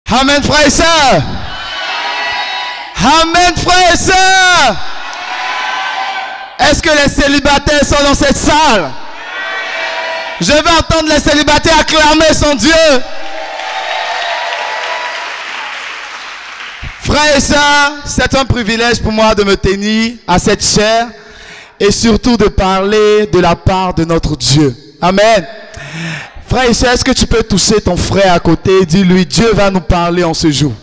Amen, frères et sœurs. Amen, frères et sœurs. Est-ce que les célibataires sont dans cette salle? Je veux entendre les célibataires acclamer son Dieu. Frères et sœurs, c'est un privilège pour moi de me tenir à cette chaire et surtout de parler de la part de notre Dieu. Amen. Frère et sœur, est-ce que tu peux toucher ton frère à côté et dis-lui, Dieu va nous parler en ce jour.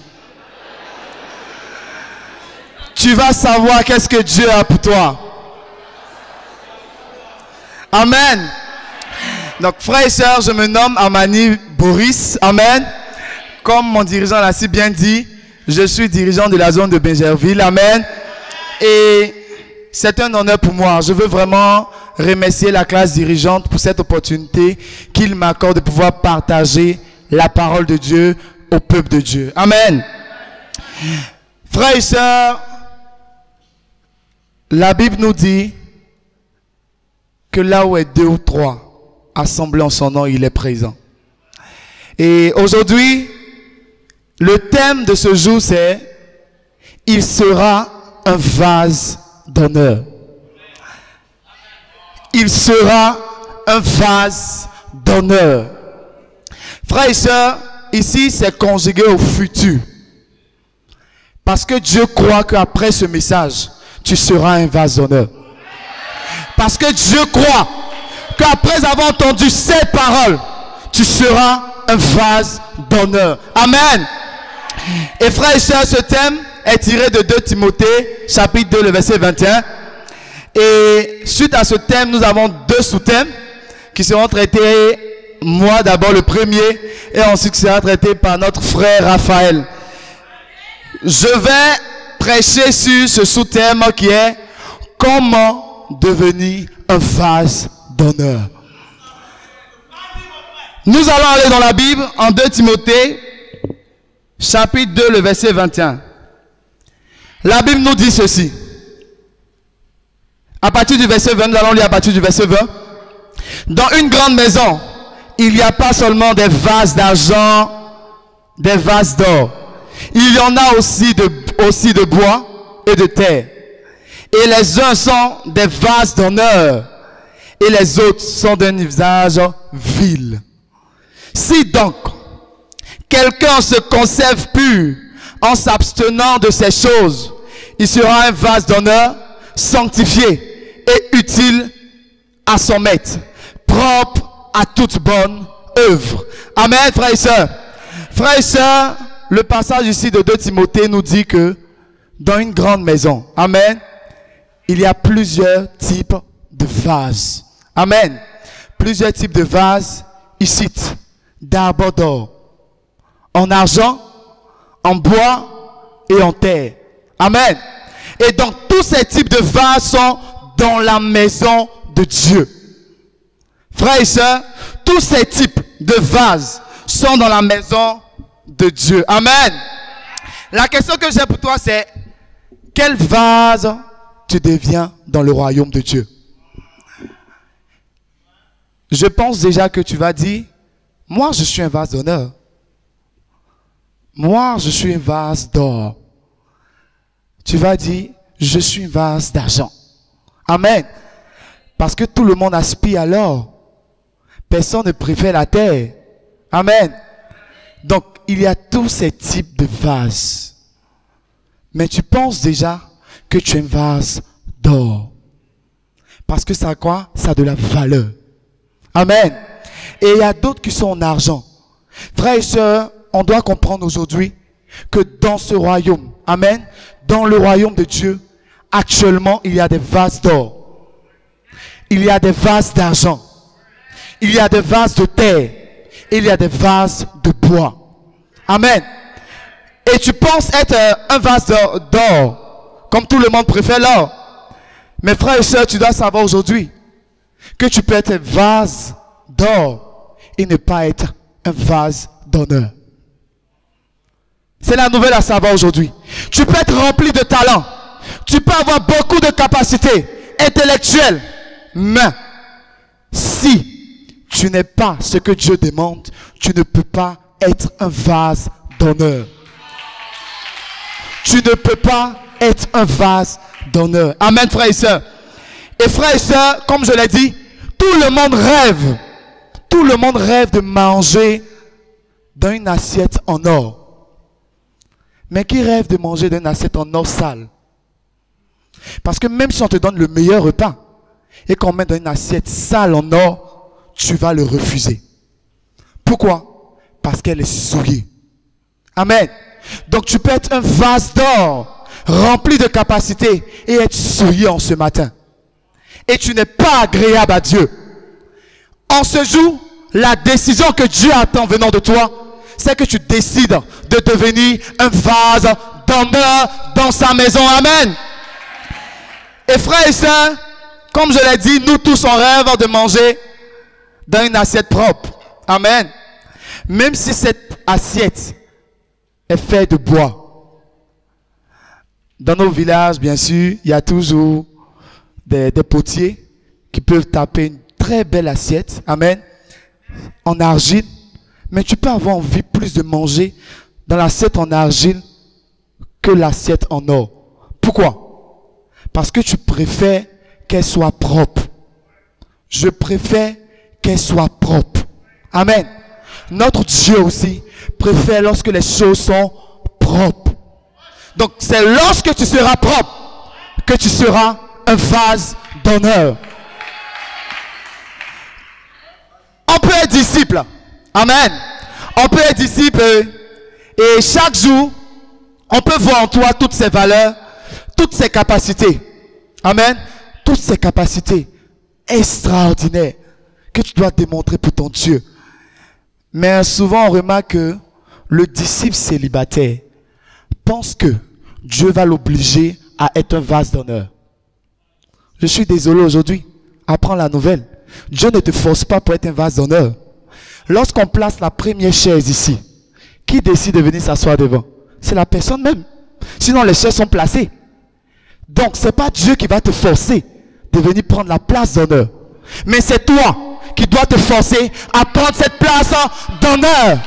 Tu vas savoir qu'est-ce que Dieu a pour toi. Amen. Donc, frère et sœur, je me nomme Amani Boris. Amen. Comme mon dirigeant l'a si bien dit, je suis dirigeant de la zone de Bingerville. Amen. Et c'est un honneur pour moi. Je veux vraiment remercier la classe dirigeante pour cette opportunité qu'il m'accorde de pouvoir partager la parole de Dieu au peuple de Dieu. Amen. Frères et sœurs, la Bible nous dit que là où est 2 ou 3 assemblés en son nom, il est présent. Et aujourd'hui, le thème de ce jour, c'est « Il sera un vase d'honneur ». Il sera un vase d'honneur. Frères et sœurs, ici, c'est conjugué au futur. Parce que Dieu croit qu'après ce message, tu seras un vase d'honneur. Parce que Dieu croit qu'après avoir entendu ces paroles, tu seras un vase d'honneur. Amen. Et frères et sœurs, ce thème est tiré de 2 Timothée, chapitre 2, le verset 21. Et suite à ce thème, nous avons 2 sous-thèmes qui seront traités, moi d'abord le premier, et ensuite qui sera traité par notre frère Raphaël. Je vais prêcher sur ce sous-thème qui est « Comment devenir un vase d'honneur ». Nous allons aller dans la Bible, en 2 Timothée, chapitre 2, le verset 21. La Bible nous dit ceci. À partir du verset 20, nous allons lire à partir du verset 20. Dans une grande maison, il n'y a pas seulement des vases d'argent, des vases d'or. Il y en a aussi de bois et de terre. Et les uns sont des vases d'honneur, et les autres sont d'un usage vil. Si donc, quelqu'un se conserve pur en s'abstenant de ces choses, il sera un vase d'honneur, sanctifié et utile à son maître, propre à toute bonne œuvre. Amen, frères et sœurs. Frères et sœurs, le passage ici de 2 Timothée nous dit que dans une grande maison, amen, il y a plusieurs types de vases. Amen. Plusieurs types de vases ici, d'arbres d'or, en argent, en bois et en terre. Amen. Et donc tous ces types de vases sont dans la maison de Dieu. Frères et sœurs, tous ces types de vases sont dans la maison de Dieu. Amen. La question que j'ai pour toi, c'est quel vase tu deviens dans le royaume de Dieu? Je pense déjà que tu vas dire, moi je suis un vase d'honneur. Moi je suis un vase d'or. Tu vas dire, je suis un vase d'argent. Amen. Parce que tout le monde aspire à l'or. Personne ne préfère la terre. Amen. Donc, il y a tous ces types de vases. Mais tu penses déjà que tu es un vase d'or. Parce que ça a quoi? Ça a de la valeur. Amen. Et il y a d'autres qui sont en argent. Frères et sœurs, on doit comprendre aujourd'hui que dans ce royaume, amen, dans le royaume de Dieu, actuellement, il y a des vases d'or. Il y a des vases d'argent. Il y a des vases de terre. Il y a des vases de bois. Amen. Et tu penses être un vase d'or, comme tout le monde préfère l'or. Mais frères et sœurs, tu dois savoir aujourd'hui que tu peux être un vase d'or et ne pas être un vase d'honneur. C'est la nouvelle à savoir aujourd'hui. Tu peux être rempli de talent. Tu peux avoir beaucoup de capacités intellectuelles. Mais si tu n'es pas ce que Dieu demande, tu ne peux pas être un vase d'honneur. Tu ne peux pas être un vase d'honneur. Amen, frères et sœurs. Et frères et sœurs, comme je l'ai dit, tout le monde rêve. Tout le monde rêve de manger dans une assiette en or. Mais qui rêve de manger dans une assiette en or sale? Parce que même si on te donne le meilleur repas et qu'on met dans une assiette sale en or, tu vas le refuser. Pourquoi? Parce qu'elle est souillée. Amen. Donc tu peux être un vase d'or rempli de capacité et être souillé en ce matin. Et tu n'es pas agréable à Dieu. En ce jour, la décision que Dieu attend venant de toi, c'est que tu décides de devenir un vase d'honneur dans sa maison. Amen. Et frères et sœurs, comme je l'ai dit, nous tous on rêve de manger dans une assiette propre. Amen. Même si cette assiette est faite de bois. Dans nos villages, bien sûr, il y a toujours des potiers qui peuvent taper une très belle assiette. Amen. En argile. Mais tu peux avoir envie plus de manger dans l'assiette en argile que l'assiette en or. Pourquoi? Parce que tu préfères qu'elle soit propre. Je préfère qu'elle soit propre. Amen. Notre Dieu aussi préfère lorsque les choses sont propres. Donc c'est lorsque tu seras propre que tu seras un vase d'honneur. On peut être disciple. Amen. On peut être disciple et chaque jour, on peut voir en toi toutes ces valeurs, toutes ces capacités. Amen. Toutes ces capacités extraordinaires que tu dois démontrer pour ton Dieu. Mais souvent, on remarque que le disciple célibataire pense que Dieu va l'obliger à être un vase d'honneur. Je suis désolé aujourd'hui. Apprends la nouvelle. Dieu ne te force pas pour être un vase d'honneur. Lorsqu'on place la première chaise ici, qui décide de venir s'asseoir devant? C'est la personne même. Sinon, les chaises sont placées. Donc, ce n'est pas Dieu qui va te forcer de venir prendre la place d'honneur. Mais c'est toi qui dois te forcer à prendre cette place d'honneur.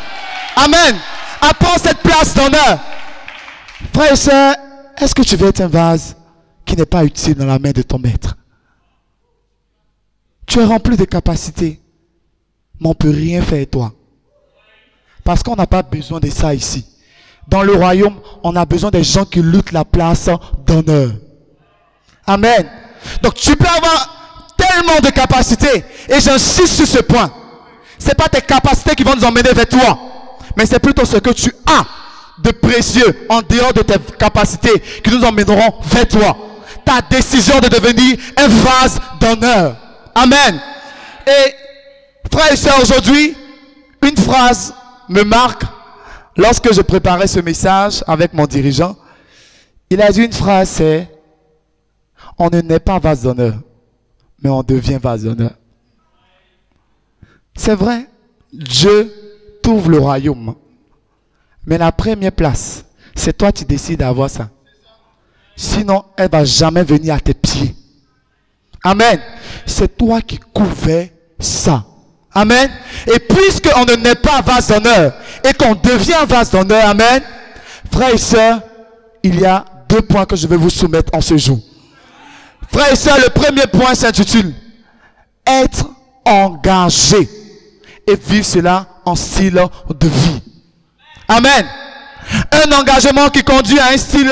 Amen. À prendre cette place d'honneur. Frère et sœur, est-ce que tu veux être un vase qui n'est pas utile dans la main de ton maître? Tu es rempli de capacités, mais on ne peut rien faire de toi. Parce qu'on n'a pas besoin de ça ici. Dans le royaume, on a besoin des gens qui luttent la place d'honneur. Amen. Donc tu peux avoir tellement de capacités. Et j'insiste sur ce point. Ce n'est pas tes capacités qui vont nous emmener vers toi. Mais c'est plutôt ce que tu as de précieux en dehors de tes capacités qui nous emmèneront vers toi. Ta décision de devenir un vase d'honneur. Amen. Et frères et sœurs, aujourd'hui, une phrase me marque. Lorsque je préparais ce message avec mon dirigeant, il a dit une phrase, c'est: on ne naît pas vase d'honneur, mais on devient vase d'honneur. C'est vrai, Dieu t'ouvre le royaume. Mais la première place, c'est toi qui décides d'avoir ça. Sinon, elle ne va jamais venir à tes pieds. Amen. C'est toi qui couvres ça. Amen. Et puisqu'on ne naît pas vase d'honneur et qu'on devient vase d'honneur, amen, frères et sœurs, il y a 2 points que je vais vous soumettre en ce jour. Frères et sœurs, le premier point s'intitule être engagé et vivre cela en style de vie. Amen. Un engagement qui conduit à un style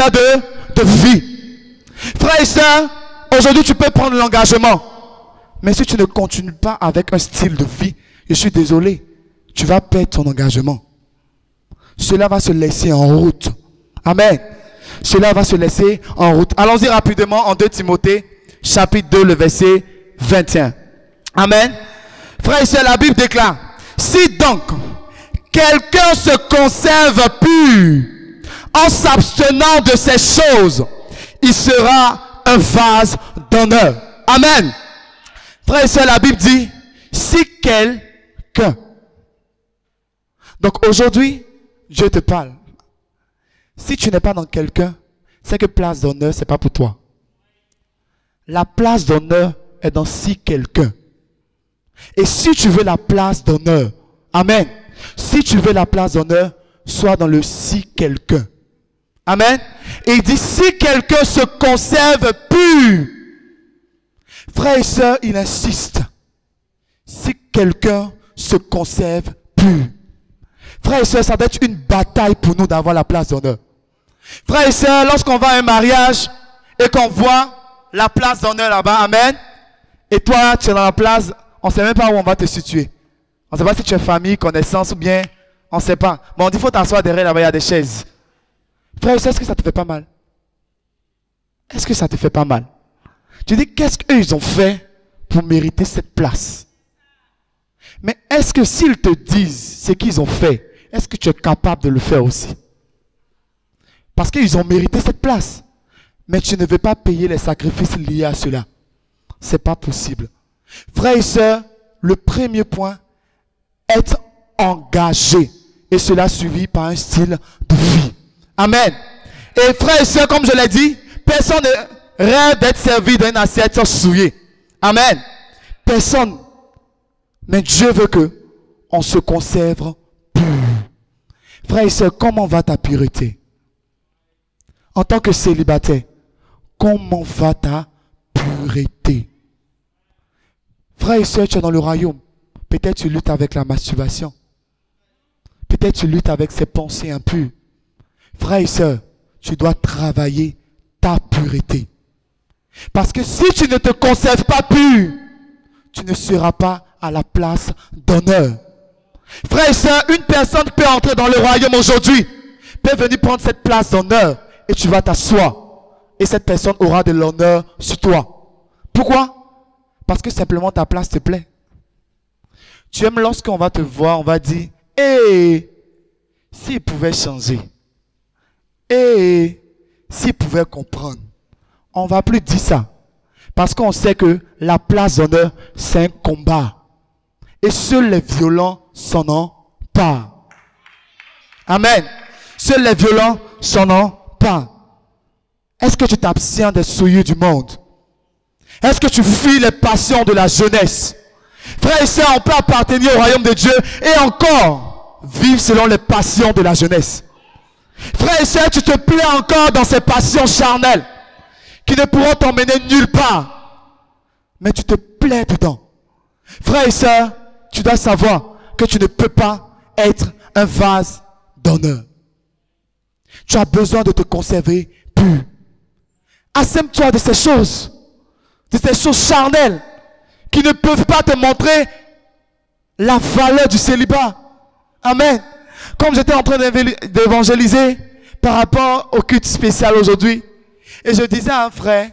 de vie. Frères et sœurs, aujourd'hui tu peux prendre l'engagement. Mais si tu ne continues pas avec un style de vie, je suis désolé, tu vas perdre ton engagement. Cela va se laisser en route. Amen. Cela va se laisser en route. Allons-y rapidement en 2 Timothée, chapitre 2, le verset 21. Amen. Frères et sœurs, la Bible déclare: si donc quelqu'un se conserve pur en s'abstenant de ces choses, il sera un vase d'honneur. Amen. Frères et sœurs, la Bible dit: si quelqu'un. Donc aujourd'hui, Dieu te parle. Si tu n'es pas dans quelqu'un, c'est que place d'honneur, ce n'est pas pour toi. La place d'honneur est dans si quelqu'un. Et si tu veux la place d'honneur, amen. Si tu veux la place d'honneur, soit dans le si quelqu'un. Amen. Et il dit si quelqu'un se conserve pur. Frères et sœurs, il insiste. Si quelqu'un se conserve pur. Frères et sœurs, ça doit être une bataille pour nous d'avoir la place d'honneur. Frères et sœurs, lorsqu'on va à un mariage et qu'on voit la place d'honneur là-bas, amen. Et toi, tu es dans la place, on ne sait même pas où on va te situer. On ne sait pas si tu es famille, connaissance ou bien, on ne sait pas. Mais on dit, il faut t'asseoir derrière là-bas, il y a des chaises. Frère et sœur, est-ce que ça te fait pas mal? Est-ce que ça te fait pas mal? Tu dis, qu'est-ce qu'eux ils ont fait pour mériter cette place? Mais est-ce que s'ils te disent ce qu'ils ont fait, est-ce que tu es capable de le faire aussi? Parce qu'ils ont mérité cette place. Mais tu ne veux pas payer les sacrifices liés à cela. Ce n'est pas possible. Frères et sœurs, le premier point, être engagé. Et cela suivi par un style de vie. Amen. Et frères et sœurs, comme je l'ai dit, personne ne rêve d'être servi dans une assiette souillée. Amen. Personne. Mais Dieu veut que on se conserve pur. Frères et sœurs, comment va ta pureté? En tant que célibataire, comment va ta pureté? Frères et sœurs, tu es dans le royaume. Peut-être tu luttes avec la masturbation. Peut-être tu luttes avec ces pensées impures. Frères et sœurs, tu dois travailler ta pureté. Parce que si tu ne te conserves pas pur, tu ne seras pas à la place d'honneur. Frères et sœurs, une personne peut entrer dans le royaume aujourd'hui, peut venir prendre cette place d'honneur et tu vas t'asseoir. Et cette personne aura de l'honneur sur toi. Pourquoi? Parce que simplement ta place te plaît. Tu aimes lorsqu'on va te voir, on va dire, hé, s'il pouvait changer. Hé, s'il pouvait comprendre. On ne va plus dire ça. Parce qu'on sait que la place d'honneur, c'est un combat. Et seuls les violents s'en emparent. Amen. Seuls les violents s'en emparent. Est-ce que tu t'abstiens des souillures du monde? Est-ce que tu fuis les passions de la jeunesse? Frères et sœurs, on peut appartenir au royaume de Dieu et encore vivre selon les passions de la jeunesse. Frères et sœurs, tu te plais encore dans ces passions charnelles qui ne pourront t'emmener nulle part. Mais tu te plais dedans. Frères et sœurs, tu dois savoir que tu ne peux pas être un vase d'honneur. Tu as besoin de te conserver pur. Assème-toi de ces choses charnelles qui ne peuvent pas te montrer la valeur du célibat. Amen. Comme j'étais en train d'évangéliser par rapport au culte spécial aujourd'hui, et je disais à un frère,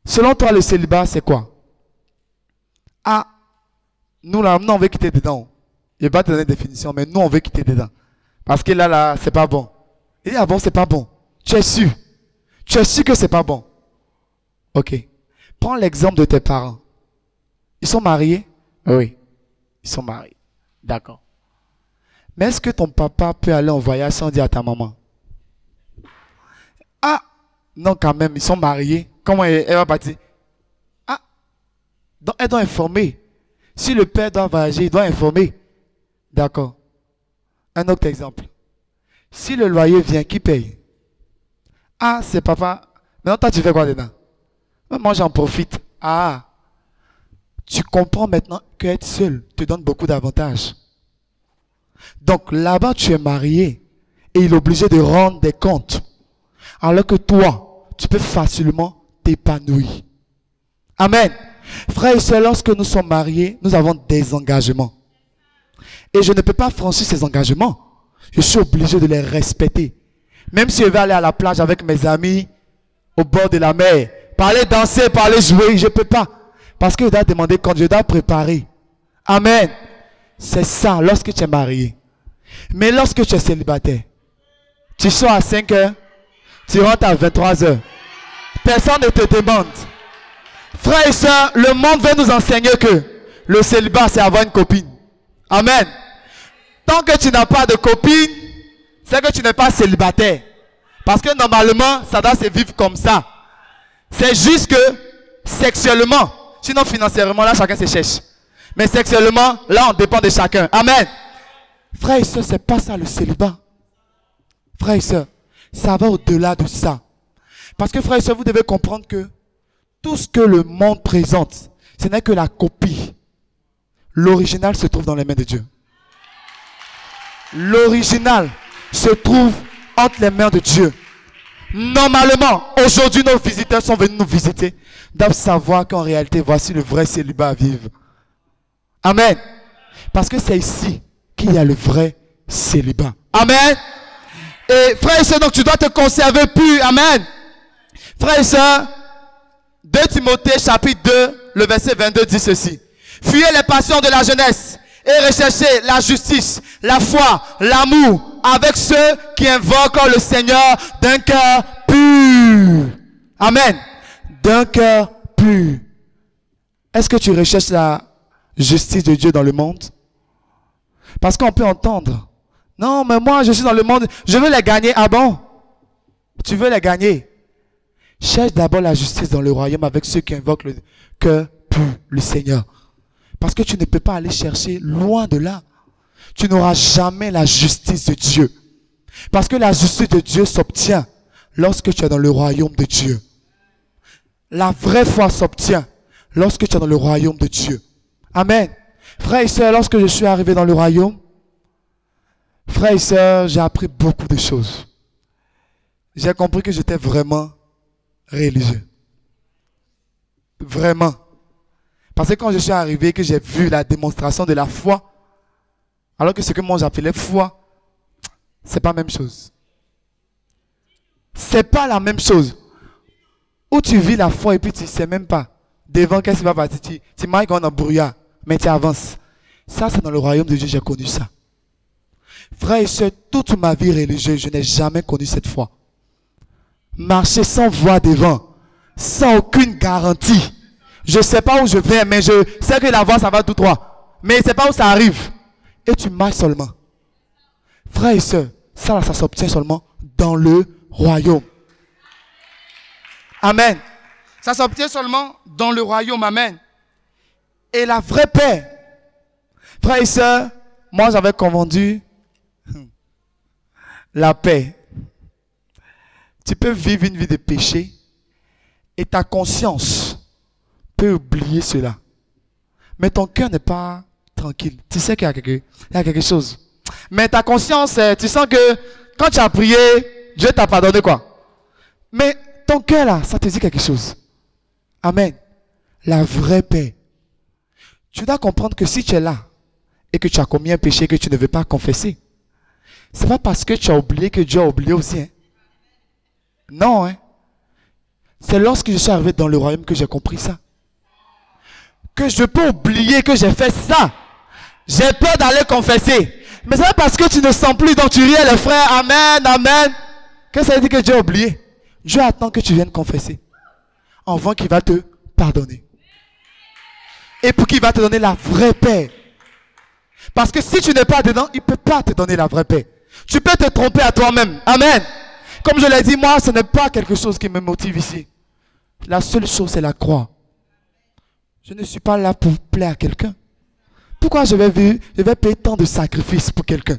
selon toi le célibat c'est quoi? Ah, nous là, on veut quitter dedans. Je ne vais pas te donner une définition, mais nous on veut quitter dedans. Parce que là, c'est pas bon. Il dit, ah bon, c'est pas bon. Tu es sûr? Tu es sûr que c'est pas bon? Ok. Prends l'exemple de tes parents. Ils sont mariés? Oui. Ils sont mariés. D'accord. Mais est-ce que ton papa peut aller en voyage sans dire à ta maman? Ah! Non, quand même, ils sont mariés. Comment elle va partir? Ah! Donc, elle doit informer. Si le père doit voyager, il doit informer. D'accord. Un autre exemple. Si le loyer vient, qui paye? Ah, c'est papa. Maintenant, toi, tu fais quoi dedans? Moi, j'en profite. Ah, tu comprends maintenant qu'être seul te donne beaucoup d'avantages. Donc, là-bas, tu es marié et il est obligé de rendre des comptes. Alors que toi, tu peux facilement t'épanouir. Amen. Frères et sœurs, lorsque nous sommes mariés, nous avons des engagements. Et je ne peux pas franchir ces engagements. Je suis obligé de les respecter. Même si je vais aller à la plage avec mes amis, au bord de la mer, parler danser, parler jouer, je ne peux pas. Parce que je dois demander quand je dois préparer. Amen. C'est ça lorsque tu es marié. Mais lorsque tu es célibataire, tu sors à 5 heures, tu rentres à 23 heures. Personne ne te demande. Frères et sœurs, le monde veut nous enseigner que le célibat, c'est avoir une copine. Amen. Tant que tu n'as pas de copine, c'est que tu n'es pas célibataire. Parce que normalement, ça doit se vivre comme ça. C'est juste que sexuellement, sinon financièrement, là chacun se cherche. Mais sexuellement, là on dépend de chacun. Amen. Frères et sœurs, c'est pas ça le célibat. Frères et sœurs, ça va au-delà de ça. Parce que frères et sœurs, vous devez comprendre que tout ce que le monde présente, ce n'est que la copie. L'original se trouve dans les mains de Dieu. L'original se trouve entre les mains de Dieu. Normalement, aujourd'hui, nos visiteurs sont venus nous visiter, doivent savoir qu'en réalité, voici le vrai célibat à vivre. Amen. Parce que c'est ici qu'il y a le vrai célibat. Amen. Et frères et sœurs, donc tu dois te conserver pur. Amen. Frères et sœurs, 2 Timothée chapitre 2, le verset 22 dit ceci. Fuyez les passions de la jeunesse et recherchez la justice, la foi, l'amour avec ceux qui invoquent le Seigneur d'un cœur pur. Amen. D'un cœur pur. Est-ce que tu recherches la justice de Dieu dans le monde? Parce qu'on peut entendre. Non, mais moi je suis dans le monde, je veux les gagner. Ah bon? Tu veux les gagner? Cherche d'abord la justice dans le royaume avec ceux qui invoquent le cœur pur, le Seigneur. Parce que tu ne peux pas aller chercher loin de là. Tu n'auras jamais la justice de Dieu. Parce que la justice de Dieu s'obtient lorsque tu es dans le royaume de Dieu. La vraie foi s'obtient lorsque tu es dans le royaume de Dieu. Amen. Frères et sœurs, lorsque je suis arrivé dans le royaume, frères et sœurs, j'ai appris beaucoup de choses. J'ai compris que j'étais vraiment religieux. Vraiment. Parce que quand je suis arrivé, que j'ai vu la démonstration de la foi, alors que ce que moi j'appelais foi, c'est pas la même chose. C'est pas la même chose. Où tu vis la foi et puis tu ne sais même pas devant qu'est-ce qui va passer. Tu marques en brouillard, mais tu avances. Ça, c'est dans le royaume de Dieu, j'ai connu ça. Frères et sœurs, toute ma vie religieuse, je n'ai jamais connu cette foi. Marcher sans voix devant, sans aucune garantie. Je ne sais pas où je vais, mais je sais que la voie, ça va tout droit. Mais je ne sais pas où ça arrive. Et tu marches seulement. Frères et sœurs, ça s'obtient seulement dans le royaume. Amen. Ça s'obtient seulement dans le royaume. Amen. Et la vraie paix. Frères et sœurs, moi j'avais confondu la paix. Tu peux vivre une vie de péché et ta conscience peut oublier cela. Mais ton cœur n'est pas tranquille. Tu sais qu'il y a quelque chose. Mais ta conscience, tu sens que quand tu as prié, Dieu t'a pardonné quoi. Mais ton cœur là, ça te dit quelque chose. Amen. La vraie paix. Tu dois comprendre que si tu es là et que tu as commis un péché que tu ne veux pas confesser, c'est pas parce que tu as oublié que Dieu a oublié aussi. Hein. Non. Hein. C'est lorsque je suis arrivé dans le royaume que j'ai compris ça. Que je peux oublier que j'ai fait ça. J'ai peur d'aller confesser. Mais c'est pas parce que tu ne sens plus, donc tu ris les frères, amen, amen. Que ça veut dire que Dieu a oublié. Dieu attend que tu viennes confesser. Avant qu'il va te pardonner. Et pour qu'il va te donner la vraie paix. Parce que si tu n'es pas dedans, il ne peut pas te donner la vraie paix. Tu peux te tromper à toi-même. Amen. Comme je l'ai dit, moi, ce n'est pas quelque chose qui me motive ici. La seule chose, c'est la croix. Je ne suis pas là pour plaire à quelqu'un. Pourquoi je vais payer tant de sacrifices pour quelqu'un?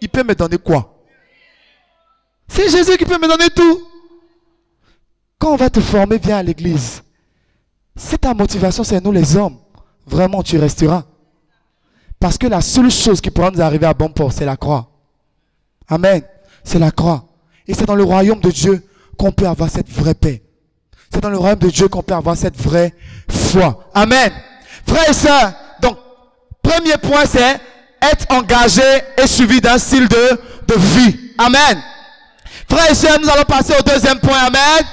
Il peut me donner quoi? C'est Jésus qui peut me donner tout. Quand on va te former, viens à l'église. Si ta motivation, c'est nous les hommes, vraiment tu resteras. Parce que la seule chose qui pourra nous arriver à bon port, c'est la croix. Amen. C'est la croix. Et c'est dans le royaume de Dieu qu'on peut avoir cette vraie paix. C'est dans le royaume de Dieu qu'on peut avoir cette vraie foi. Amen. Frères et sœurs, donc, premier point, c'est être engagé et suivi d'un style de vie. Amen. Frères et sœurs, nous allons passer au deuxième point. Amen.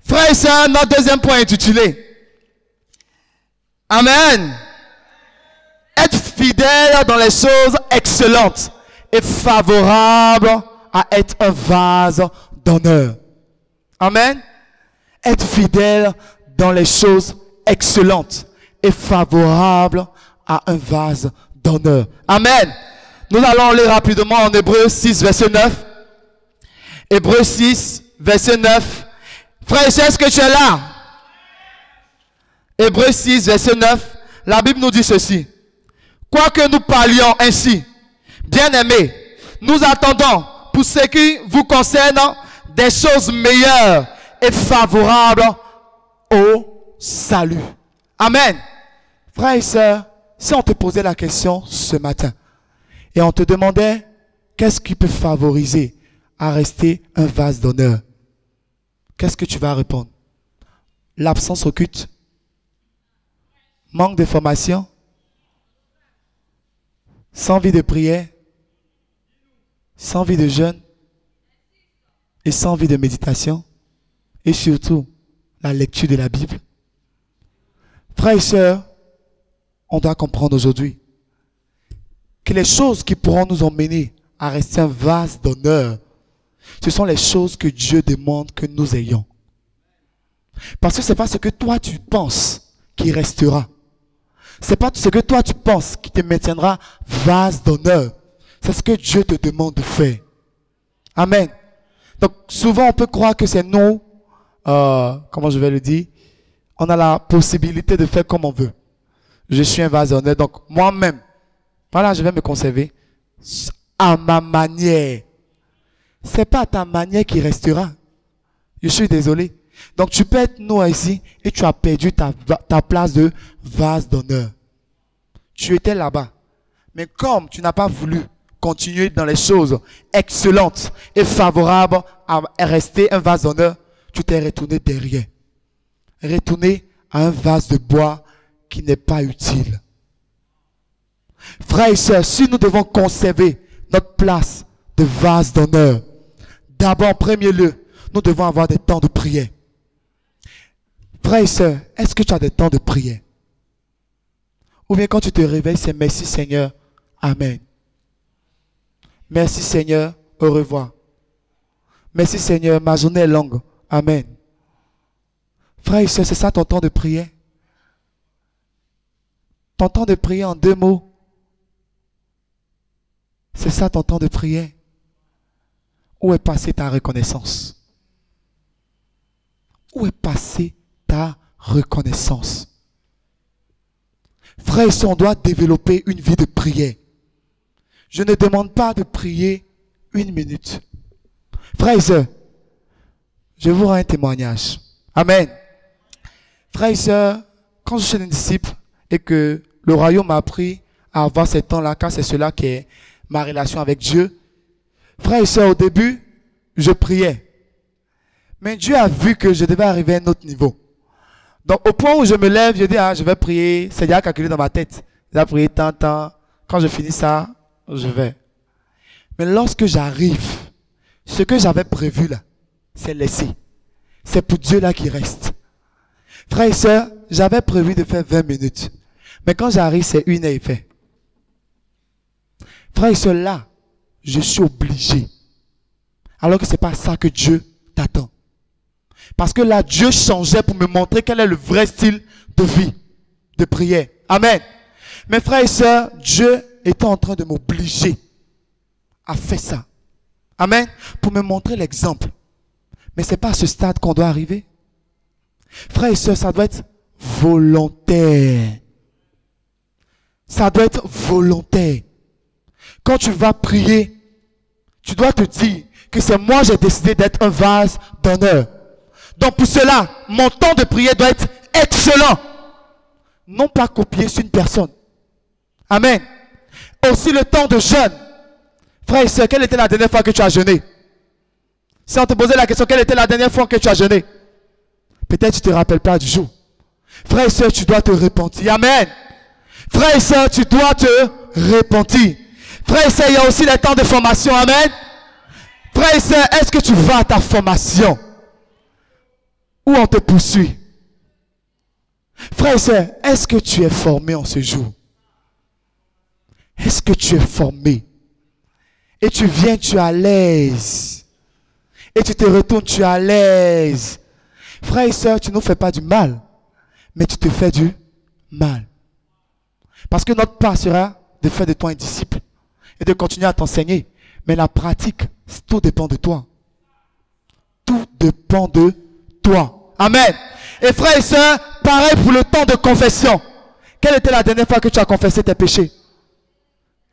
Frères et sœurs, notre deuxième point est intitulé. Amen. Être fidèle dans les choses excellentes et favorable à être un vase d'honneur. Amen. Être fidèle dans les choses excellentes et favorable à un vase d'honneur. Amen. Nous allons lire rapidement en Hébreux 6, verset 9. Hébreux 6, verset 9. Frère et sœurs, est-ce que tu es là? Hébreux 6, verset 9. La Bible nous dit ceci. quoique nous parlions ainsi, bien-aimés, nous attendons pour ce qui vous concerne des choses meilleures et favorables au salut. Amen. Frères et sœurs, si on te posait la question ce matin et on te demandait qu'est-ce qui peut favoriser à rester un vase d'honneur, qu'est-ce que tu vas répondre? L'absence au culte? Manque de formation? Sans vie de prière? Sans vie de jeûne? Et sans vie de méditation? Et surtout, la lecture de la Bible? Frères et sœurs, on doit comprendre aujourd'hui que les choses qui pourront nous emmener à rester un vase d'honneur, ce sont les choses que Dieu demande que nous ayons. Parce que ce n'est pas ce que toi tu penses qui restera. Ce n'est pas ce que toi tu penses qui te maintiendra vase d'honneur. C'est ce que Dieu te demande de faire. Amen. Donc souvent on peut croire que c'est nous, comment je vais le dire, on a la possibilité de faire comme on veut. Je suis un vase d'honneur, donc moi-même, voilà, je vais me conserver à ma manière. Ce n'est pas ta manière qui restera. Je suis désolé. Donc tu peux être nous ici et tu as perdu ta place de vase d'honneur. Tu étais là-bas. Mais comme tu n'as pas voulu continuer dans les choses excellentes et favorables à rester un vase d'honneur, tu t'es retourné derrière. Retourné à un vase de bois qui n'est pas utile. Frères et sœurs, si nous devons conserver notre place de vase d'honneur, d'abord, en premier lieu, nous devons avoir des temps de prière. Frères et sœurs, est-ce que tu as des temps de prière? Ou bien quand tu te réveilles, c'est merci Seigneur, Amen. Merci Seigneur, au revoir. Merci Seigneur, ma journée est longue, Amen. Frères et sœurs, c'est ça ton temps de prière? Ton temps de prière en 2 mots. C'est ça ton temps de prière. Où est passée ta reconnaissance? Où est passée ta reconnaissance? Frères et sœurs, on doit développer une vie de prière. Je ne demande pas de prier 1 minute. Frères et sœurs, je vous rends un témoignage. Amen. Frères et sœurs, quand je suis un disciple et que le royaume m'a appris à avoir ces temps-là, car c'est cela qui est ma relation avec Dieu. Frères et sœurs, au début, je priais. Mais Dieu a vu que je devais arriver à un autre niveau. Donc, au point où je me lève, je dis, je vais prier. C'est déjà calculé dans ma tête. Je vais prier tant. Quand je finis ça, je vais. Mais lorsque j'arrive, ce que j'avais prévu là, c'est laissé. C'est pour Dieu là qui reste. Frères et sœurs, j'avais prévu de faire 20 minutes. Mais quand j'arrive, c'est 1 heure et fait. Frères et sœurs, là, je suis obligé. Alors que ce n'est pas ça que Dieu t'attend. Parce que là, Dieu changeait pour me montrer quel est le vrai style de vie, de prière. Amen. Mes frères et sœurs, Dieu était en train de m'obliger à faire ça. Amen. Pour me montrer l'exemple. Mais ce n'est pas à ce stade qu'on doit arriver. Frères et sœurs, ça doit être volontaire. Ça doit être volontaire. Quand tu vas prier, tu dois te dire que c'est moi j'ai décidé d'être un vase d'honneur. Donc pour cela, mon temps de prière doit être excellent. Non pas copier sur une personne. Amen. Aussi le temps de jeûne. Frère et sœur, quelle était la dernière fois que tu as jeûné? Si on te posait la question, quelle était la dernière fois que tu as jeûné? Peut-être tu ne te rappelles pas du jour. Frère et sœur, tu dois te repentir. Amen. Frère et sœur, tu dois te repentir. Frère et sœur, il y a aussi les temps de formation. Amen. Frère et sœur, est-ce que tu vas à ta formation? Ou on te poursuit? Frère et sœur, est-ce que tu es formé en ce jour? Est-ce que tu es formé? Et tu viens, tu es à l'aise. Et tu te retournes, tu es à l'aise. Frère et sœur, tu ne nous fais pas du mal, mais tu te fais du mal. Parce que notre part sera de faire de toi un disciple et de continuer à t'enseigner. Mais la pratique, tout dépend de toi. Tout dépend de toi. Amen. Et frères et sœurs, pareil pour le temps de confession. Quelle était la dernière fois que tu as confessé tes péchés?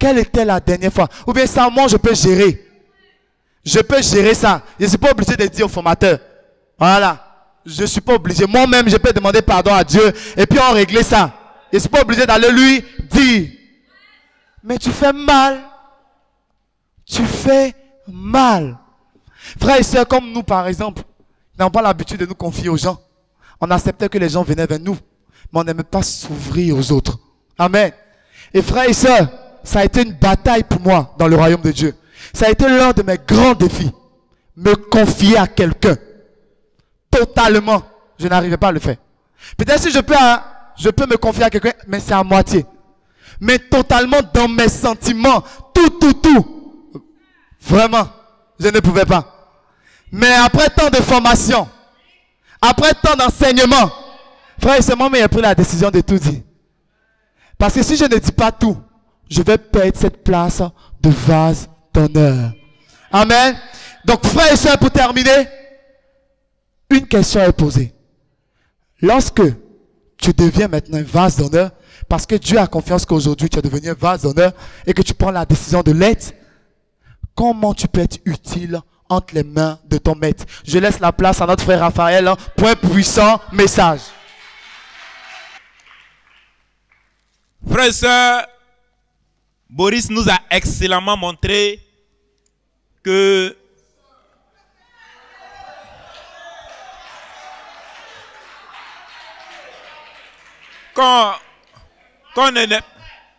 quelle était la dernière fois? Ou bien ça, moi, je peux gérer. Je peux gérer ça. Je ne suis pas obligé de dire au formateur. Voilà. Je ne suis pas obligé. Moi-même, je peux demander pardon à Dieu et puis on régler ça. Je ne suis pas obligé d'aller lui dire. Mais tu fais mal. Tu fais mal. Frères et sœurs, comme nous, par exemple, nous n'avons pas l'habitude de nous confier aux gens. On acceptait que les gens venaient vers nous, mais on n'aimait pas s'ouvrir aux autres. Amen. Et frères et sœurs, ça a été une bataille pour moi dans le royaume de Dieu. Ça a été l'un de mes grands défis. Me confier à quelqu'un. Totalement. Je n'arrivais pas à le faire. Peut-être si je peux me confier à quelqu'un, mais c'est à moitié. Mais totalement dans mes sentiments. Tout. Vraiment. Je ne pouvais pas. Mais après tant de formation, après tant d'enseignement, frère et sœur, moi, j'ai pris la décision de tout dire. Parce que si je ne dis pas tout, je vais perdre cette place de vase d'honneur. Amen. Donc, frère et sœur, pour terminer, une question est posée. Lorsque tu deviens maintenant un vase d'honneur, parce que Dieu a confiance qu'aujourd'hui tu es devenu un vase d'honneur et que tu prends la décision de l'être, comment tu peux être utile entre les mains de ton maître? Je laisse la place à notre frère Raphaël pour un puissant message. Frère et sœur, Boris nous a excellemment montré que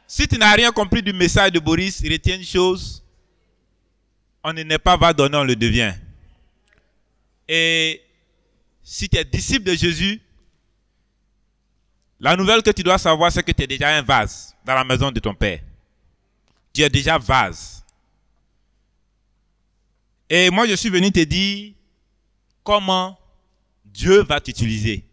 si tu n'as rien compris du message de Boris, retiens une chose: on ne n'est pas va donner, on le devient. Et si tu es disciple de Jésus, la nouvelle que tu dois savoir, c'est que tu es déjà un vase dans la maison de ton Père. Tu es déjà vase. Et moi, je suis venu te dire comment Dieu va t'utiliser.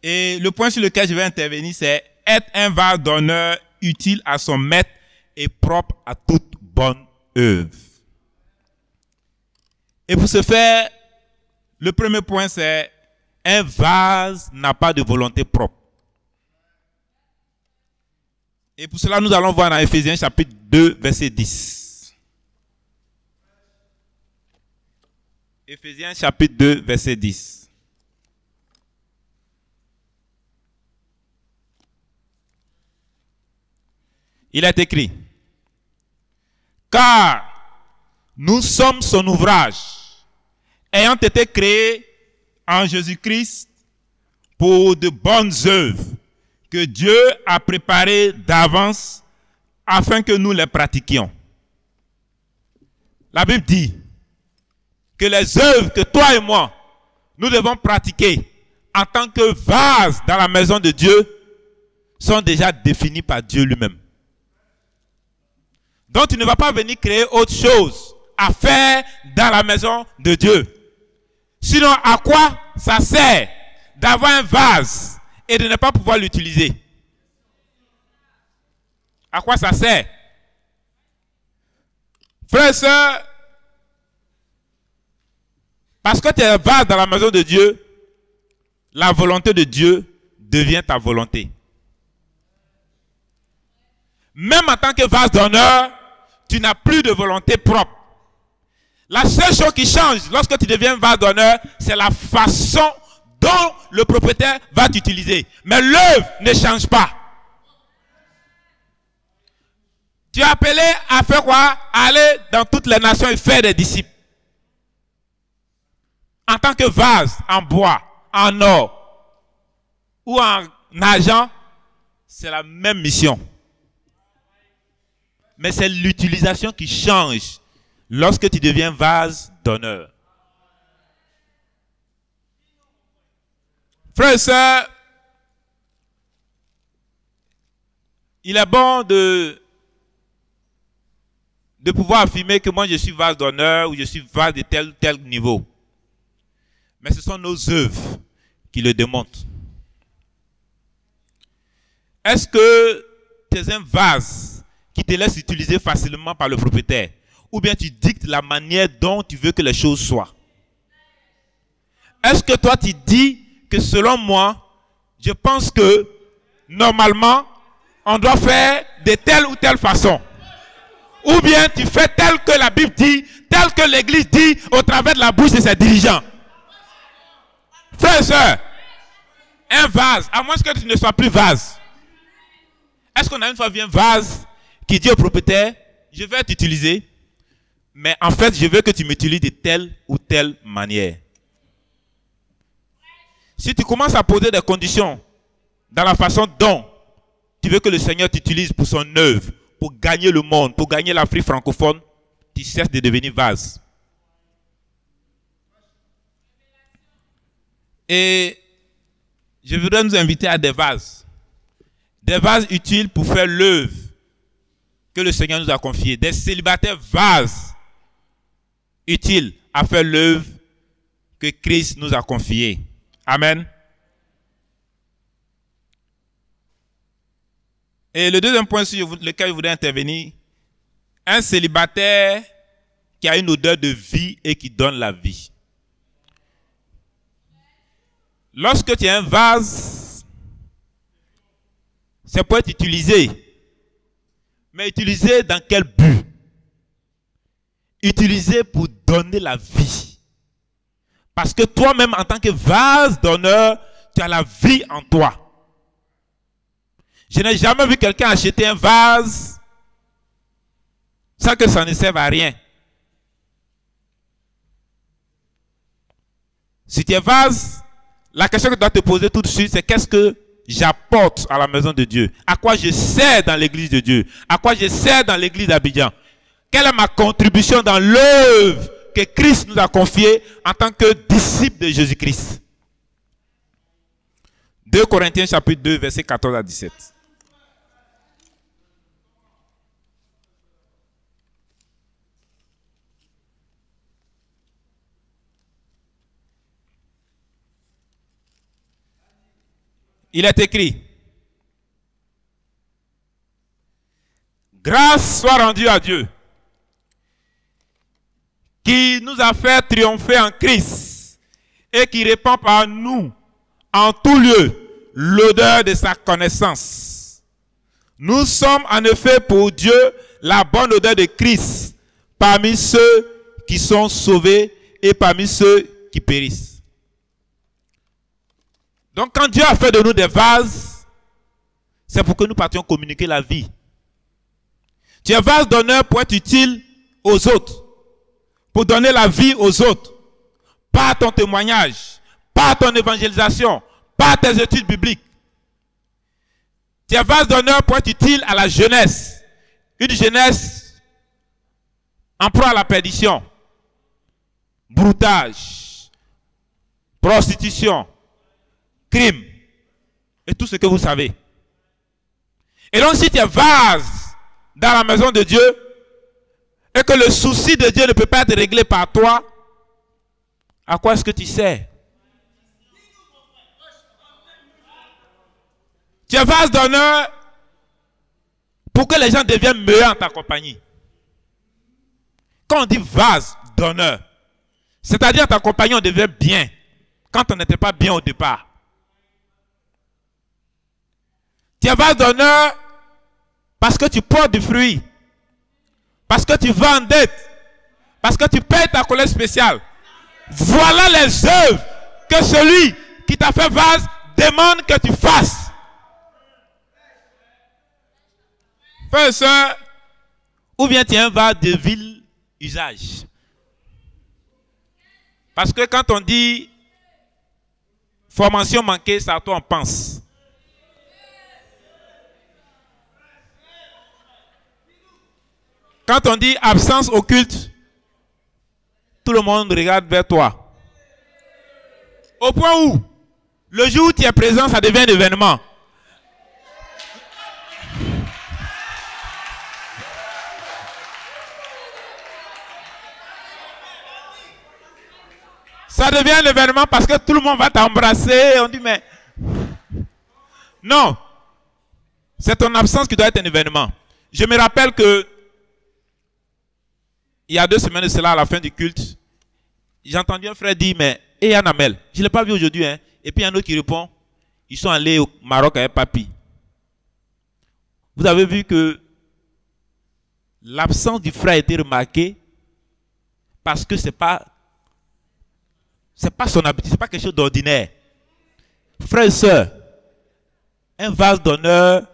Et le point sur lequel je vais intervenir, c'est être un vase d'honneur utile à son maître et propre à toute bonne œuvre. Et pour ce faire, le premier point, c'est un vase n'a pas de volonté propre. Et pour cela, nous allons voir dans Ephésiens chapitre 2, verset 10. Ephésiens chapitre 2, verset 10. Il est écrit: car nous sommes son ouvrage, ayant été créés en Jésus-Christ pour de bonnes œuvres que Dieu a préparées d'avance afin que nous les pratiquions. La Bible dit que les œuvres que toi et moi, nous devons pratiquer en tant que vase dans la maison de Dieu sont déjà définies par Dieu lui-même. Donc tu ne vas pas venir créer autre chose à faire dans la maison de Dieu. Sinon, à quoi ça sert d'avoir un vase et de ne pas pouvoir l'utiliser? À quoi ça sert? Frères et sœurs, parce que tu es un vase dans la maison de Dieu, la volonté de Dieu devient ta volonté. Même en tant que vase d'honneur, tu n'as plus de volonté propre. La seule chose qui change lorsque tu deviens vase d'honneur, c'est la façon dont le propriétaire va t'utiliser. Mais l'œuvre ne change pas. Tu es appelé à faire quoi? Aller dans toutes les nations et faire des disciples. En tant que vase en bois, en or ou en argent, c'est la même mission. Mais c'est l'utilisation qui change lorsque tu deviens vase d'honneur. Frères et sœurs, il est bon de pouvoir affirmer que moi je suis vase d'honneur ou je suis vase de tel ou tel niveau. Mais ce sont nos œuvres qui le démontrent. Est-ce que tu es un vase qui te laisse utiliser facilement par le propriétaire? Ou bien tu dictes la manière dont tu veux que les choses soient? Est-ce que toi tu dis que selon moi, je pense que normalement, on doit faire de telle ou telle façon. Ou bien tu fais tel que la Bible dit, tel que l'Église dit au travers de la bouche de ses dirigeants. Frères et sœurs, un vase, à moins que tu ne sois plus vase. Est-ce qu'on a une fois vu un vase qui dit au propriétaire, je vais t'utiliser, mais en fait, je veux que tu m'utilises de telle ou telle manière. Si tu commences à poser des conditions dans la façon dont tu veux que le Seigneur t'utilise pour son œuvre, pour gagner le monde, pour gagner l'Afrique francophone, tu cesses de devenir vase. Et je voudrais nous inviter à des vases. Des vases utiles pour faire l'œuvre que le Seigneur nous a confiée. Des célibataires vases utiles à faire l'œuvre que Christ nous a confiée. Amen. Et le deuxième point sur lequel je voudrais intervenir, un célibataire qui a une odeur de vie et qui donne la vie. Lorsque tu as un vase, ça peut être utilisé. Mais utilisé dans quel but? Utilisé pour donner la vie. Parce que toi-même, en tant que vase donneur, tu as la vie en toi. Je n'ai jamais vu quelqu'un acheter un vase sans que ça ne serve à rien. Si tu es vase, la question que tu dois te poser tout de suite, c'est qu'est-ce que j'apporte à la maison de Dieu? À quoi je sers dans l'église de Dieu? À quoi je sers dans l'église d'Abidjan? Quelle est ma contribution dans l'œuvre que Christ nous a confiée en tant que disciple de Jésus-Christ? 2 Corinthiens chapitre 2, versets 14 à 17. Il est écrit, grâce soit rendue à Dieu, qui nous a fait triompher en Christ et qui répand par nous en tout lieu l'odeur de sa connaissance. Nous sommes en effet pour Dieu la bonne odeur de Christ parmi ceux qui sont sauvés et parmi ceux qui périssent. Donc quand Dieu a fait de nous des vases, c'est pour que nous partions communiquer la vie. Tu es vase d'honneur pour être utile aux autres, pour donner la vie aux autres, par ton témoignage, par ton évangélisation, par tes études bibliques. Tu es vase d'honneur pour être utile à la jeunesse, une jeunesse en proie à la perdition, broutage, prostitution, crime et tout ce que vous savez. Et donc si tu es vase dans la maison de Dieu et que le souci de Dieu ne peut pas être réglé par toi, à quoi est-ce que tu sers? Tu es vase d'honneur pour que les gens deviennent meilleurs en ta compagnie. Quand on dit vase d'honneur, c'est-à-dire en ta compagnie on devient bien quand on n'était pas bien au départ. Tu es vase d'honneur parce que tu portes du fruit, parce que tu vas en dette, parce que tu payes ta collecte spéciale. Voilà les œuvres que celui qui t'a fait vase demande que tu fasses. Frères et sœurs, ou bien tu es un vase de vil usage. Parce que quand on dit formation manquée, c'est à toi on pense. Quand on dit absence occulte, tout le monde regarde vers toi. Au point où, le jour où tu es présent, ça devient un événement. Ça devient un événement parce que tout le monde va t'embrasser. On dit, mais... Non. C'est ton absence qui doit être un événement. Je me rappelle que il y a 2 semaines de cela, à la fin du culte, j'ai entendu un frère dire, mais, et Yann Amel, je ne l'ai pas vu aujourd'hui, hein. Et puis il y a un autre qui répond, ils sont allés au Maroc avec papy. vous avez vu que l'absence du frère a été remarquée parce que c'est pas son habitude, c'est pas quelque chose d'ordinaire. Frères et sœurs, un vase d'honneur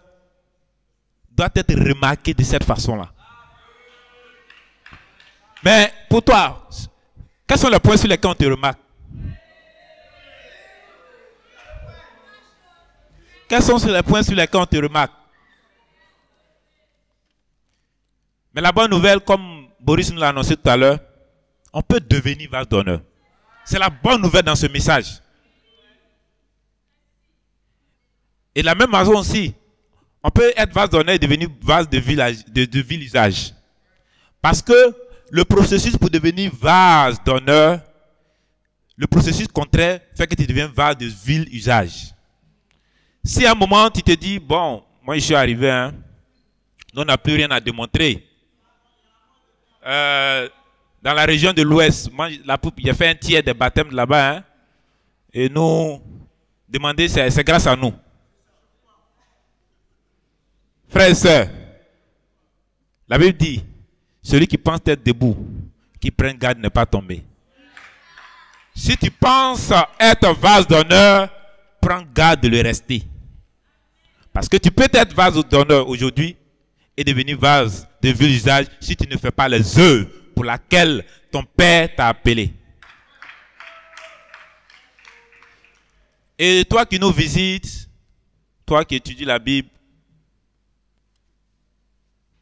doit être remarqué de cette façon-là. Mais pour toi, quels sont les points sur lesquels on te remarque? Quels sont les points sur lesquels on te remarque? Mais la bonne nouvelle, comme Boris nous l'a annoncé tout à l'heure, on peut devenir vase d'honneur. C'est la bonne nouvelle dans ce message. Et de la même façon aussi, on peut être vase d'honneur et devenir vase de vil usage. Parce que le processus pour devenir vase d'honneur, le processus contraire fait que tu deviens vase de vil usage. Si à un moment tu te dis, bon, moi je suis arrivé, hein, on n'a plus rien à démontrer. Dans la région de l'Ouest, j'ai fait un tiers des baptêmes là-bas, hein, et nous demander, c'est grâce à nous. Frères et sœurs, la Bible dit, celui qui pense être debout, qui prend garde ne pas tomber. Si tu penses être vase d'honneur, prends garde de le rester. Parce que tu peux être vase d'honneur aujourd'hui et devenir vase de vil usage si tu ne fais pas les œuvres pour lesquelles ton Père t'a appelé. Et toi qui nous visites, toi qui étudies la Bible,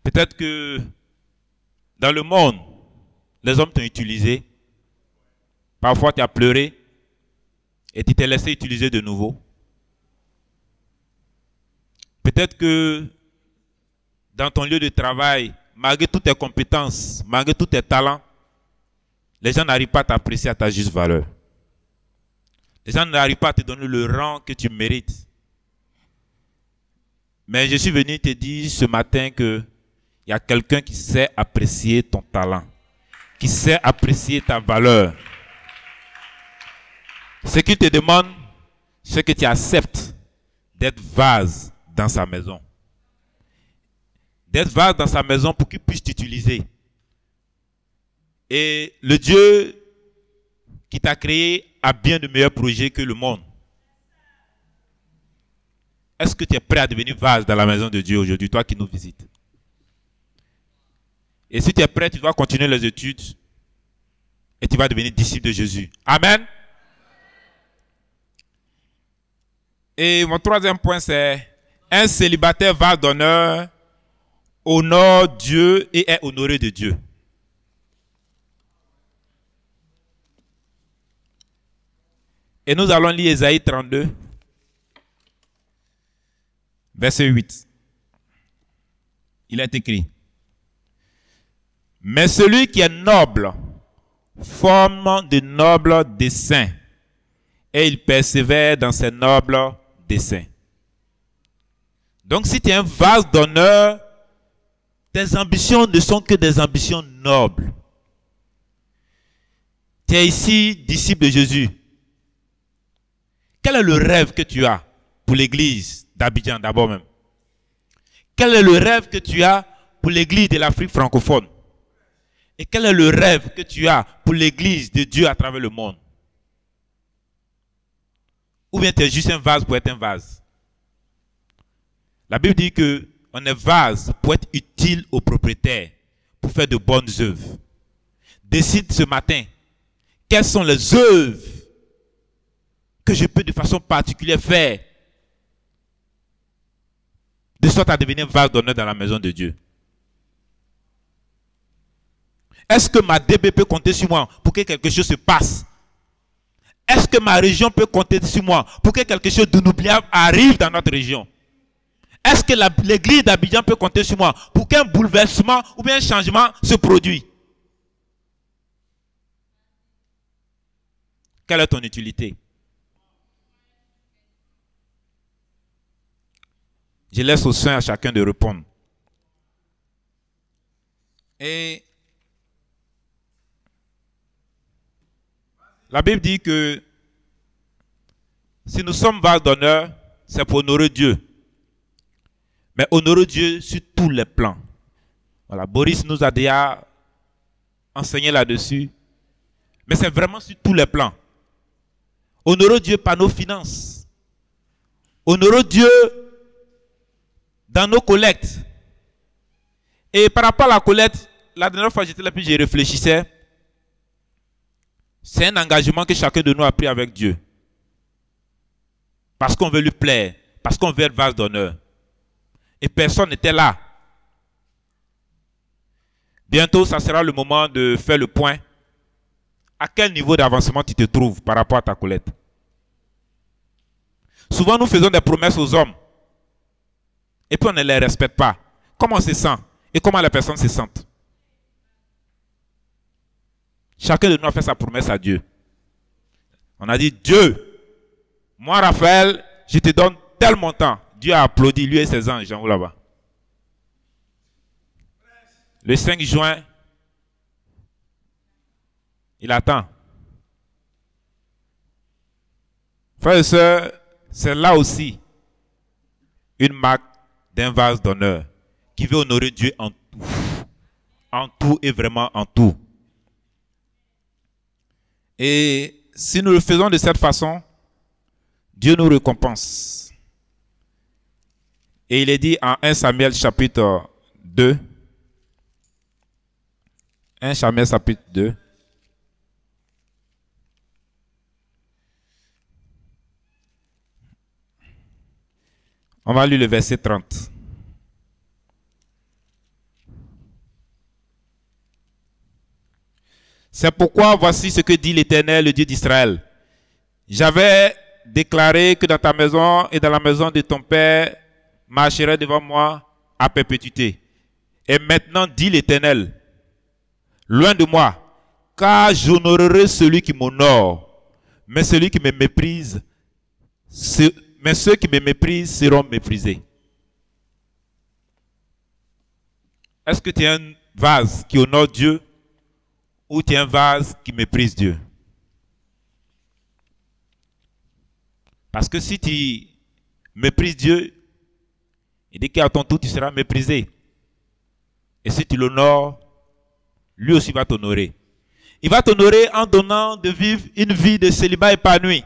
peut-être que dans le monde, les hommes t'ont utilisé. Parfois, tu as pleuré et tu t'es laissé utiliser de nouveau. Peut-être que dans ton lieu de travail, malgré toutes tes compétences, malgré tous tes talents, les gens n'arrivent pas à t'apprécier à ta juste valeur. Les gens n'arrivent pas à te donner le rang que tu mérites. Mais je suis venu te dire ce matin que il y a quelqu'un qui sait apprécier ton talent, qui sait apprécier ta valeur. Ce qu'il te demande, c'est que tu acceptes d'être vase dans sa maison. D'être vase dans sa maison pour qu'il puisse t'utiliser. Et le Dieu qui t'a créé a bien de meilleurs projets que le monde. Est-ce que tu es prêt à devenir vase dans la maison de Dieu aujourd'hui, toi qui nous visites? Et si tu es prêt, tu dois continuer les études et tu vas devenir disciple de Jésus. Amen. Et mon troisième point, c'est un célibataire vase d'honneur honore Dieu et est honoré de Dieu. Et nous allons lire Ésaïe 32, verset 8. Il est écrit: mais celui qui est noble forme de nobles desseins, et il persévère dans ses nobles desseins. Donc si tu es un vase d'honneur, tes ambitions ne sont que des ambitions nobles. Tu es ici, disciple de Jésus. Quel est le rêve que tu as pour l'église d'Abidjan d'abord même? Quel est le rêve que tu as pour l'église de l'Afrique francophone? Et quel est le rêve que tu as pour l'église de Dieu à travers le monde? Ou bien tu es juste un vase pour être un vase? La Bible dit que on est vase pour être utile au propriétaire, pour faire de bonnes œuvres. Décide ce matin, quelles sont les œuvres que je peux de façon particulière faire de sorte à devenir vase d'honneur dans la maison de Dieu. Est-ce que ma DB peut compter sur moi pour que quelque chose se passe? Est-ce que ma région peut compter sur moi pour que quelque chose d'inoubliable arrive dans notre région? Est-ce que l'église d'Abidjan peut compter sur moi pour qu'un bouleversement ou bien un changement se produise? Quelle est ton utilité? Je laisse au sein à chacun de répondre. Et la Bible dit que si nous sommes vase d'honneur, c'est pour honorer Dieu. Mais honorer Dieu sur tous les plans. Voilà, Boris nous a déjà enseigné là-dessus. Mais c'est vraiment sur tous les plans. Honorer Dieu par nos finances. Honorer Dieu dans nos collectes. Et par rapport à la collecte, la dernière fois j'étais là puis je réfléchissais. C'est un engagement que chacun de nous a pris avec Dieu. Parce qu'on veut lui plaire. Parce qu'on veut être vase d'honneur. Et personne n'était là. Bientôt, ça sera le moment de faire le point. À quel niveau d'avancement tu te trouves par rapport à ta collecte? Souvent, nous faisons des promesses aux hommes. Et puis, on ne les respecte pas. Comment on se sent? Et comment les personnes se sentent? Chacun de nous a fait sa promesse à Dieu. On a dit, Dieu, moi, Raphaël, je te donne tel montant. Dieu a applaudi, lui et ses anges, en haut là-bas. Le 5 juin, il attend. Frères et sœurs, c'est là aussi une marque d'un vase d'honneur qui veut honorer Dieu en tout. En tout et vraiment en tout. Et si nous le faisons de cette façon, Dieu nous récompense. Et il est dit en 1 Samuel chapitre 2. 1 Samuel chapitre 2. On va lire le verset 30. C'est pourquoi voici ce que dit l'Éternel, le Dieu d'Israël. J'avais déclaré que dans ta maison et dans la maison de ton père marcherait devant moi à perpétuité. Et maintenant, dit l'Éternel, loin de moi, car j'honorerai celui qui m'honore, mais celui qui me méprise, mais ceux qui me méprisent seront méprisés. Est-ce que tu es un vase qui honore Dieu ou tu es un vase qui méprise Dieu? Parce que si tu méprises Dieu, il dit qu'à ton tour tu seras méprisé. Et si tu l'honores, lui aussi va t'honorer. Il va t'honorer en donnant de vivre une vie de célibat épanoui.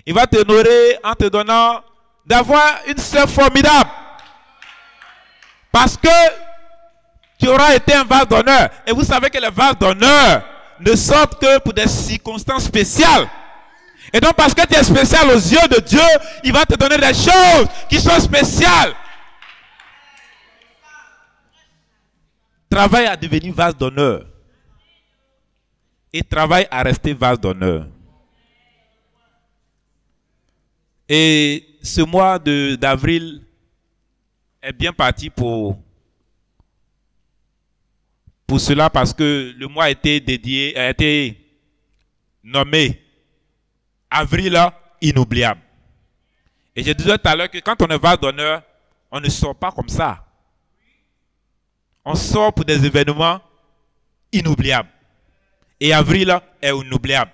Il va t'honorer en te donnant d'avoir une sœur formidable. Parce que tu auras été un vase d'honneur. Et vous savez que les vases d'honneur ne sortent que pour des circonstances spéciales. Et donc parce que tu es spécial aux yeux de Dieu, il va te donner des choses qui sont spéciales. Travaille à devenir vase d'honneur. Et travaille à rester vase d'honneur. Et ce mois d'avril est bien parti pour cela parce que le mois a été nommé Avril inoubliable. Et je disais tout à l'heure que quand on est vase d'honneur, on ne sort pas comme ça. On sort pour des événements inoubliables. Et avril est inoubliable.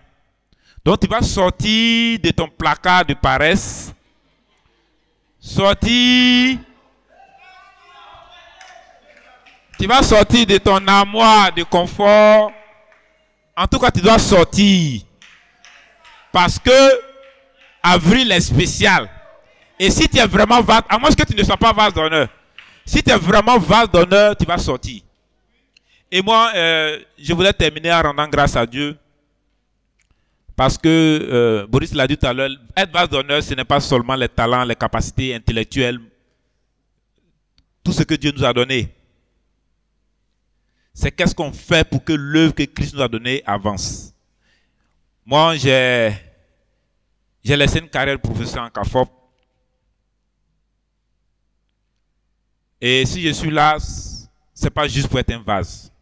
Donc tu vas sortir de ton placard de paresse. Tu vas sortir de ton armoire de confort. En tout cas, tu dois sortir. Parce que avril est spécial. Et si tu es vraiment vase, à moins que tu ne sois pas vase d'honneur, si tu es vraiment vase d'honneur, tu vas sortir. Et moi, je voulais terminer en rendant grâce à Dieu. Parce que, Boris l'a dit tout à l'heure, être vase d'honneur, ce n'est pas seulement les talents, les capacités intellectuelles, tout ce que Dieu nous a donné. C'est qu'est-ce qu'on fait pour que l'œuvre que Christ nous a donnée avance. Moi, j'ai laissé une carrière de professeur en CAFOP. Et si je suis là, ce n'est pas juste pour être un vase.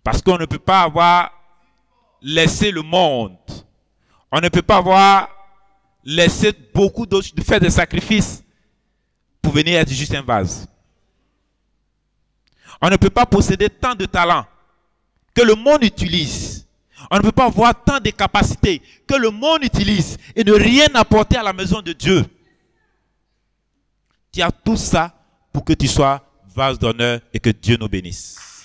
Parce qu'on ne peut pas avoir laissé le monde. On ne peut pas avoir laissé beaucoup d'autres, faire des sacrifices pour venir être juste un vase. On ne peut pas posséder tant de talents que le monde utilise. On ne peut pas avoir tant de capacités que le monde utilise et ne rien apporter à la maison de Dieu. Tu as tout ça pour que tu sois vase d'honneur et que Dieu nous bénisse.